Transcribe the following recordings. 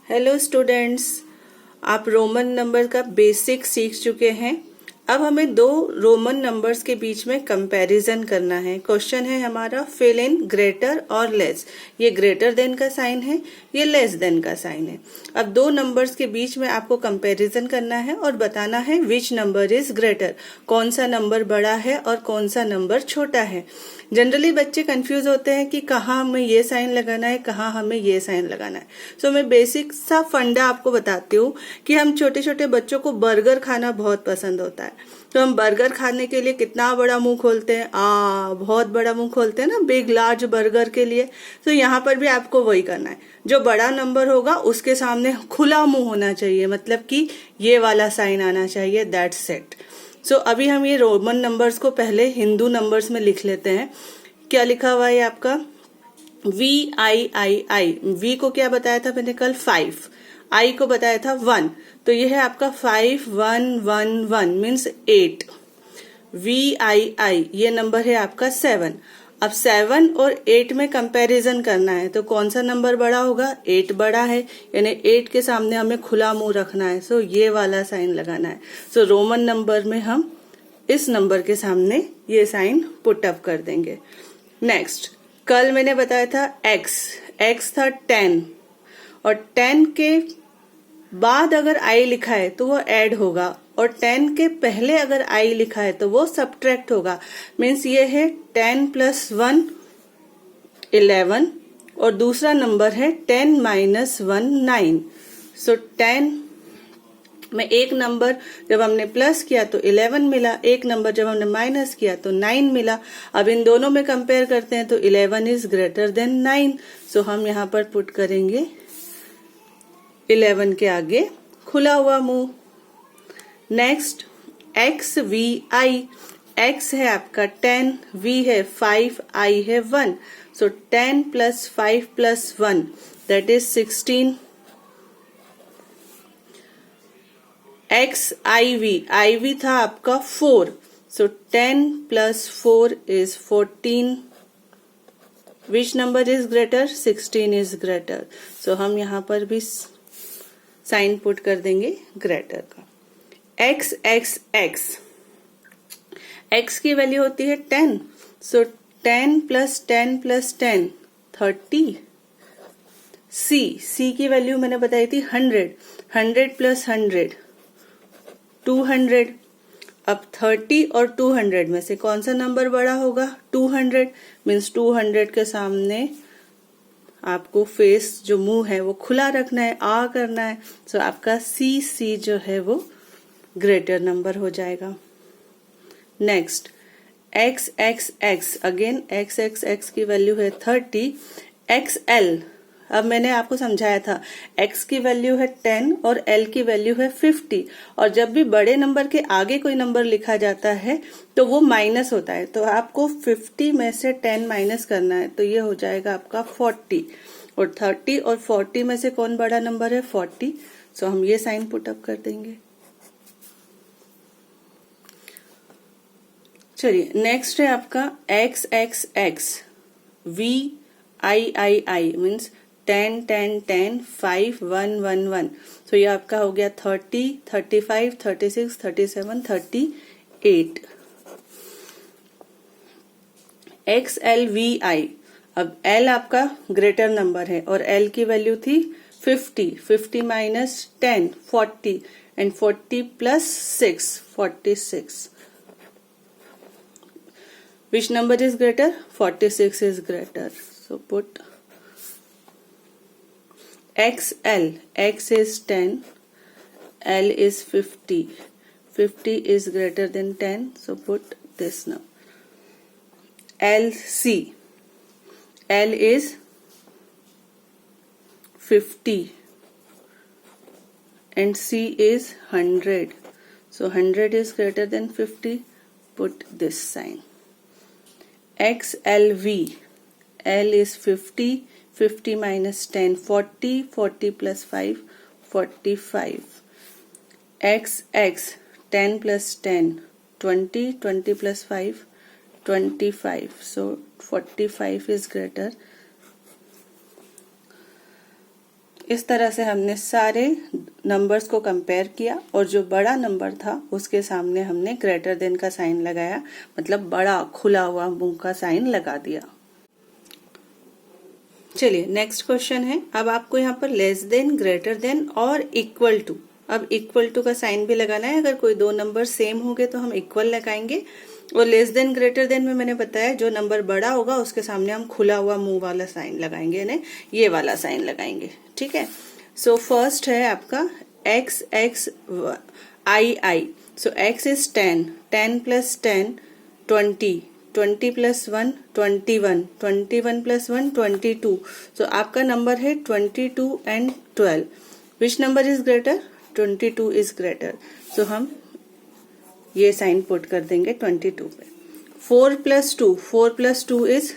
Hello students, आप Roman number का basic सीख चुके हैं। अब हमें दो रोमन नंबर्स के बीच में कंपैरिजन करना है। क्वेश्चन है हमारा फिल इन ग्रेटर और लेस। ये ग्रेटर देन का साइन है, ये लेस देन का साइन है। अब दो नंबर्स के बीच में आपको कंपैरिजन करना है और बताना है विच नंबर इज ग्रेटर, कौन सा नंबर बड़ा है और कौन सा नंबर छोटा है। जनरली बच्चे कंफ्यूज होते हैं कि कहाँ हमें ये साइन लगाना है, कहाँ हमें ये साइन लगाना है। सो मैं बेसिक सा फंडा आपको बताती हूँ कि हम छोटे छोटे बच्चों को बर्गर खाना बहुत पसंद होता है। तो हम बर्गर खाने के लिए कितना बड़ा मुंह खोलते हैं, बहुत बड़ा मुंह खोलते हैं ना, बिग लार्ज बर्गर के लिए। तो यहाँ पर भी आपको वही करना है। जो बड़ा नंबर होगा उसके सामने खुला मुंह होना चाहिए, मतलब कि ये वाला साइन आना चाहिए, दैट्स इट। सो अभी हम ये रोमन नंबर्स को पहले हिंदू नंबर्स में लिख लेते हैं। क्या लिखा हुआ है आपका? VIII। वी को क्या बताया था मैंने कल? 5। आई को बताया था 1। तो ये है आपका 5111 मीन्स 8। VII ये नंबर है आपका 7। अब 7 और 8 में कंपैरिजन करना है, तो कौन सा नंबर बड़ा होगा? 8 बड़ा है, यानी 8 के सामने हमें खुला मुंह रखना है। सो ये वाला साइन लगाना है। सो रोमन नंबर में हम इस नंबर के सामने ये साइन पुट अप कर देंगे। नेक्स्ट, कल मैंने बताया था x था 10, और 10 के बाद अगर i लिखा है तो वो ऐड होगा, और 10 के पहले अगर i लिखा है तो वो सब्ट्रैक्ट होगा। मीन्स ये है 10 + 1 11, और दूसरा नंबर है 10 - 1 9। सो 10 में एक नंबर जब हमने प्लस किया तो 11 मिला, एक नंबर जब हमने माइनस किया तो 9 मिला। अब इन दोनों में कंपेयर करते हैं तो 11 इज ग्रेटर देन 9। सो हम यहाँ पर पुट करेंगे 11 के आगे खुला हुआ मुंह। Next, XVI। x है आपका 10, v है 5, i है 1। सो 10 + 5 + 1 दैट इज 16। IV था आपका 4। सो 10 + 4 is 14। Which number is greater? 16 is greater. So हम यहाँ पर भी साइन पुट कर देंगे ग्रेटर का। XXX। x की वैल्यू होती है 10। सो 10 + 10 + 10 30। C की वैल्यू मैंने बताई थी 100। 100 + 100 200। अब 30 और 200 में से कौन सा नंबर बड़ा होगा? 200। मीन्स 200 के सामने आपको फेस जो मुंह है वो खुला रखना है, करना है। सो आपका C जो है वो ग्रेटर नंबर हो जाएगा। Next, XXX। अगेन XXX की वैल्यू है 30। XL, अब मैंने आपको समझाया था x की वैल्यू है 10 और l की वैल्यू है 50, और जब भी बड़े नंबर के आगे कोई नंबर लिखा जाता है तो वो माइनस होता है। तो आपको 50 में से 10 माइनस करना है, तो ये हो जाएगा आपका 40। और 30 और 40 में से कौन बड़ा नंबर है? 40। सो हम ये साइन पुट अप कर देंगे। चलिए, नेक्स्ट है आपका XXX। VIII means 10 10 10 5 1 1 1। सो ये आपका हो गया 30 35 36 37 38। XLVI। अब L आपका ग्रेटर नंबर है और L की वैल्यू थी 50। 50 - 10 40, and 40 + 6 46। Which number is greater? 46 is greater. So put XL. X is 10, L is 50. 50 is greater than 10, so put this number. LC. L is 50 and C is 100. So 100 is greater than 50, put this sign. XLV. L is 50, 50 - 10 40, 40 + 5 45. XX. 10 + 10 20, 20 + 5 25. So 45 is greater इस तरह से हमने सारे numbers को compare किया और जो बड़ा नंबर था उसके सामने हमने ग्रेटर देन का साइन लगाया, मतलब बड़ा खुला हुआ मुंह का साइन लगा दिया। चलिए नेक्स्ट क्वेश्चन है। अब आपको यहाँ पर लेस देन, ग्रेटर देन और इक्वल टू, अब इक्वल टू का साइन भी लगाना है। अगर कोई दो नंबर सेम होंगे तो हम इक्वल लगाएंगे, और लेस देन ग्रेटर देन में मैंने बताया जो नंबर बड़ा होगा उसके सामने हम खुला हुआ मुंह वाला साइन लगाएंगे, यानी ये वाला साइन लगाएंगे। ठीक है, सो फर्स्ट है आपका x x i i, so x is 10, 10 plus 10 20, 20 plus 1 21, 21 plus 1 22, so आपका नंबर है 22 and 12। Which number is greater? 22 is greater, so हम ये साइन पुट कर देंगे 22 पे। 4 plus 2, 4 plus 2 is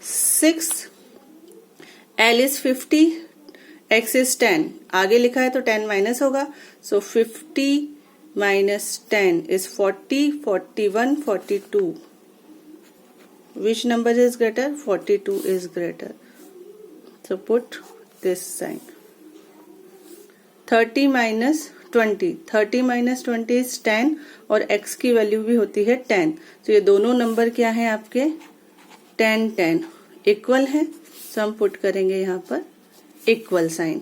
6, L is 50, X is 10, आगे लिखा है तो 10 माइनस होगा, सो 50 minus 10 is 40, 41, 42. Which number is greater? 42 is greater. So put this sign. 30 minus 20. 30 minus 20 is 10 और x की वैल्यू भी होती है 10. तो ये दोनों नंबर क्या हैं आपके? 10 10 इक्वल है, तो हम पुट करेंगे यहाँ पर equal sign.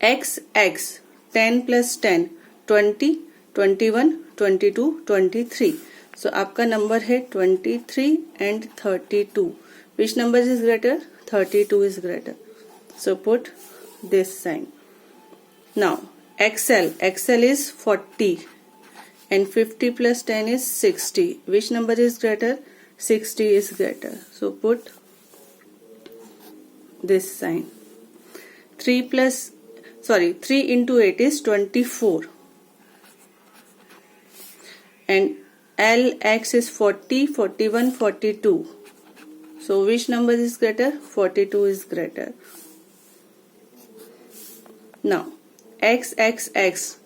x x 10 plus 10 20, 21, 22, 23. So आपका नंबर है 23 and 32. Which number is greater? 32 is greater. So put this sign. Now XL, XL is 40 and 50 plus 10 is 60. Which number is greater? 60 is greater. So put this sign. 3 into 8 is 24. And LX is 40, 41, 42. So which number is greater? 42 is greater. Now XXX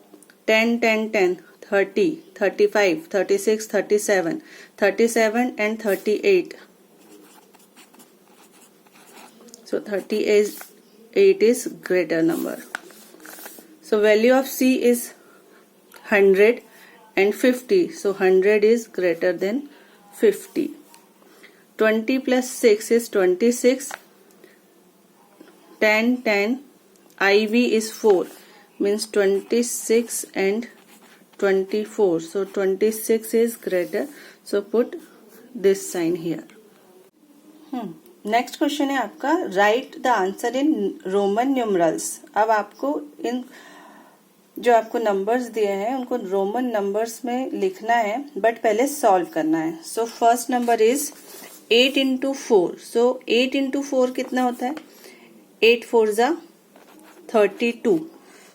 10, 10, 10, 30, 35, 36, 37, 37 and 38. So 38 is greater number. So value of C is 100 and 50. So 100 is greater than 50. 20 plus 6 is 26. 10 10 IV is 4, means 26 and 24. So 26 is greater. So put this sign here. Next question है आपका right the answer in Roman numerals. अब आपको इन जो आपको numbers दिए हैं उनको Roman numbers में लिखना है, बट पहले सॉल्व करना है। So first number is 8 into 4. So 8 into 4 कितना होता है? 8 4 जा 32.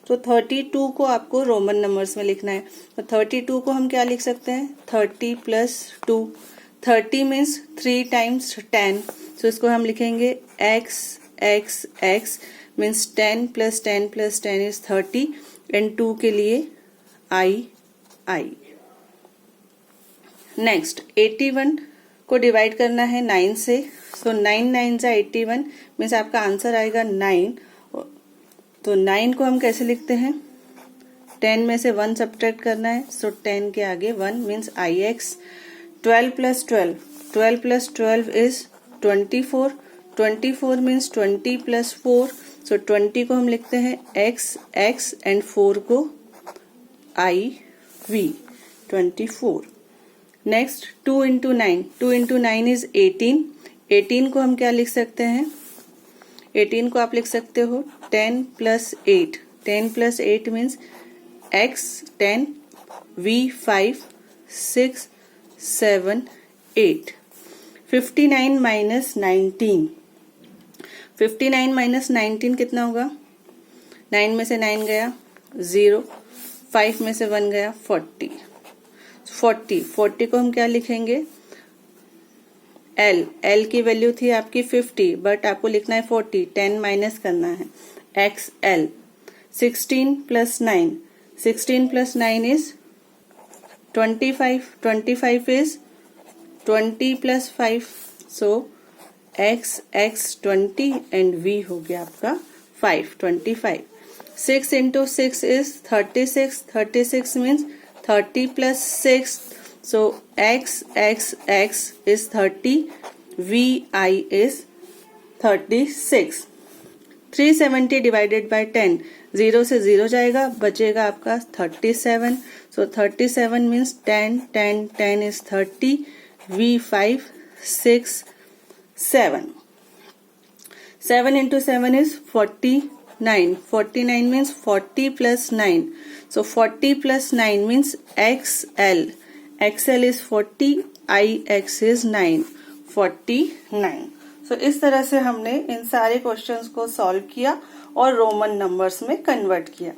तो 32 को आपको रोमन नंबर्स में लिखना है। तो 32 को हम क्या लिख सकते हैं? 30 plus 2. 30 means 3 times 10. सो इसको हम लिखेंगे x x x means 10 plus 10 plus 10 is 30 and 2 के लिए I I। नेक्स्ट 81 को डिवाइड करना है 9 से। सो 9 9 जा 81 मीन्स आपका आंसर आएगा 9। तो 9 को हम कैसे लिखते हैं? 10 में से 1 सब्ट्रैक्ट करना है, सो 10 के आगे 1 means IX। 12 plus 12, 12 plus 12 is 24. 24 means 20 plus 4. सो 20 को हम लिखते हैं x x एंड 4 को I V 24। Next 2 into 9, 2 into 9 is 18। 18 को हम क्या लिख सकते हैं? 18 को आप लिख सकते हो 10 plus 8। 10 plus 8 means x 10 V 5 6 7 8। 59 minus 19, 59 minus 19 कितना होगा? 9 में से 9 गया 0, 5 में से 1 गया 40। 40 को हम क्या लिखेंगे? L की वैल्यू थी आपकी 50, बट आपको लिखना है 40, 10 माइनस करना है XL। 16 plus 9, 16 plus 9 is 25, 25 is 20 plus 5, so x x 20 and v हो गया आपका 5 25. 6 into 6 is 36. 36 means 30 plus 6. So x x x is 30. V I is 36. 370 divided by 10. 0 से 0 जाएगा, बचेगा आपका 37. So 37 means 10 10 10 is 30. V 5 6 7. 7 into 7 is 49. 49 means 40 plus 9. So 40 plus 9 means XL. XL is 40. IX is 9. 49. So इस तरह से हमने इन सारे questions को सॉल्व किया और रोमन नंबर्स में कन्वर्ट किया.